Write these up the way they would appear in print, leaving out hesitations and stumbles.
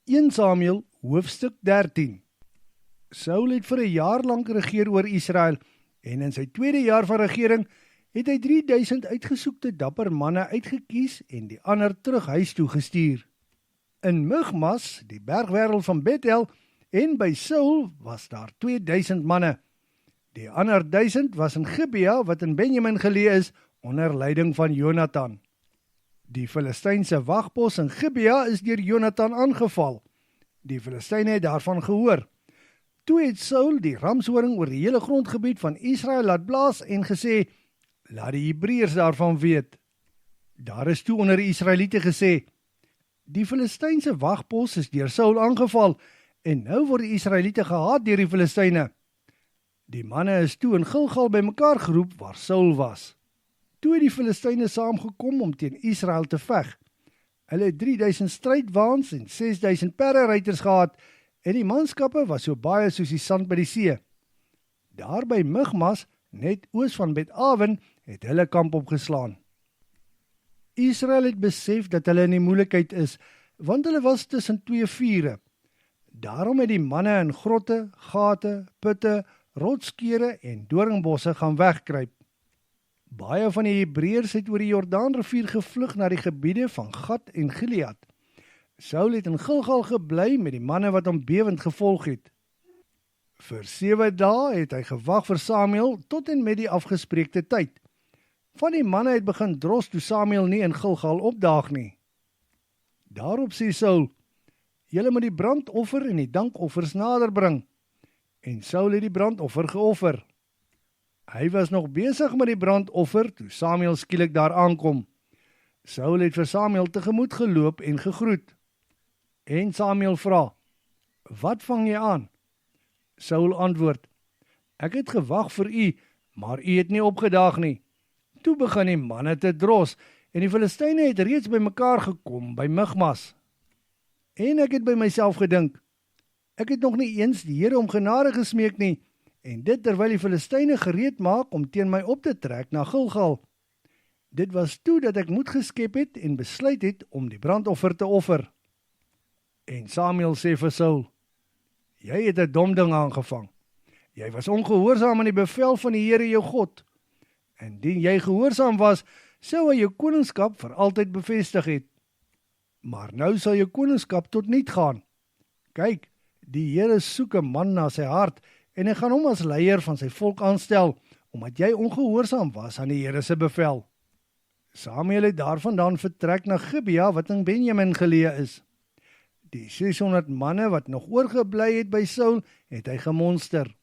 1 Samuel, hoofstuk 13. Saul het vir 'n jaar lank regeer oor Israel, en in sy tweede jaar van regering het hy 3000 uitgesoekte dapper manne uitgekies en die ander terug huis toe gestuur. In Michmas, die bergwêreld van Bethel, en by Saul was daar 2000 manne. Die ander 1000 was in Gibea, wat in Benjamin geleë is, onder leiding van Jonathan. Die Filistynse wagpos in Gibea is deur Jonathan aangeval. Die Filistyne het daarvan gehoor. Toe het Saul die ramshoring oor die hele grondgebied van Israel laat blaas en gesê, laat die Hebreërs daarvan weet. Daar is toe onder die Israeliete gesê, die Filistynse wagpos is deur Saul aangeval, en nou word die Israeliete gehaat deur die Filistyne. Die manne is toe in Gilgal bymekaar geroep waar Saul was. Toe het die Filistyne saamgekom om teen Israel te veg. Hulle het 3000 strydwaans en 6000 perderuiters gehad, en die manskappe was so baie soos die sand by die see. Daar by Michmas, net oos van Bet-Aven, het hulle kamp opgeslaan. Israel het besef dat hulle in die moeilikheid is, want hulle was tussen twee vure. Daarom het die manne in grotte, gate, putte, rotskere en doringbosse gaan wegkruip. Baie van die Hebreërs het oor die Jordaanrivier gevlug na die gebiede van Gad en Gilead. Saul het in Gilgal gebly met die manne wat hom bewend gevolg het. Vir 7 dae het hy gewag vir Samuel tot en met die afgespreekte tyd. Van die manne het begin dros toe Samuel nie in Gilgal opdaag nie. Daarop sê Saul, julle moet die brandoffer en die dankoffers nader bring. En Saul het die brandoffer geoffer. Hy was nog besig met die brandoffer toe Samuel skielik daar aankom. Saul het vir Samuel tegemoet geloop en gegroet. En Samuel vra, wat vang jy aan? Saul antwoord, ek het gewag vir u, maar u het nie opgedaag nie. Toe begin die manne te dros, en die Filistyne het reeds by mekaar gekom by Michmas. En ek het by myself gedink, ek het nog nie eens die Here om genade gesmeek nie, en dit terwyl die Filistyne gereed maak om teen my op te trek na Gilgal. Dit was toe dat ek moed geskep het en besluit het om die brandoffer te offer. En Samuel sê vir Saul, jy het 'n dom ding aangevang. Jy was ongehoorsaam aan die bevel van die Here jou God. Indien jy gehoorsaam was, sou hy jou koningskap vir altyd bevestig het. Maar nou sal jou koningskap tot niet gaan. Kyk, die Here soek 'n man na sy hart, en hy gaan hom as leier van sy volk aanstel, omdat jy ongehoorsaam was aan die Here se bevel. Samuel het daarvandaan vertrek na Gibea, wat in Benjamin geleë is. Die 600 manne wat nog oorgebly het by Saul, het hy gemonster.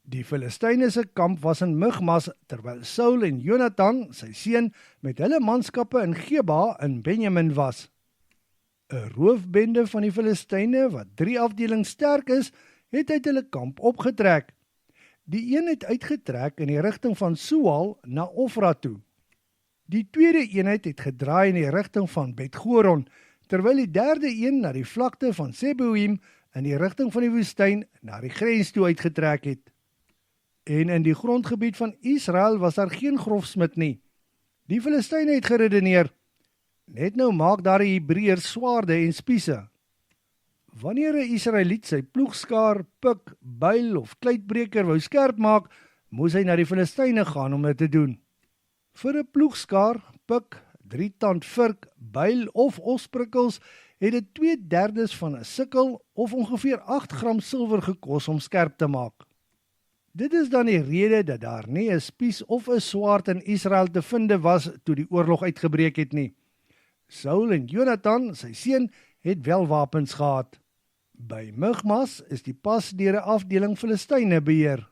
Die Filistyne se kamp was in Michmas, terwyl Saul en Jonathan, sy seun, met hulle manskappe in Geba in Benjamin was. 'n Roofbende van die Filistyne, wat 3 afdelings sterk is, het uit hulle kamp opgetrek. Die een het uitgetrek in die rigting van Soal na Ofra toe. Die tweede eenheid het gedraai in die rigting van Bet-Goron, terwyl die derde een na die vlakte van Seboim in die rigting van die woestyn na die grens toe uitgetrek het. En in die grondgebied van Israel was daar geen grofsmid nie. Die Filistyne het geredeneer, net nou maak daar die Hebreërs swaarde en spiese. Wanneer 'n Israeliet sy ploegskaar, pik, byl of kleitbreker wou skerp maak, moes hy na die Filistyne gaan om dit te doen. Vir 'n ploegskaar, pik, 3-tand vurk, byl of osprikkels het dit 2/3 van 'n sikkel of ongeveer 8 gram silwer gekos om skerp te maak. Dit is dan die rede dat daar nie 'n spies of 'n swaard in Israel te vind was toe die oorlog uitgebreek het nie. Saul en Jonathan, sy seun, het wel wapens gehad. By Michmas is die pas deur 'n afdeling Filistyne beheer.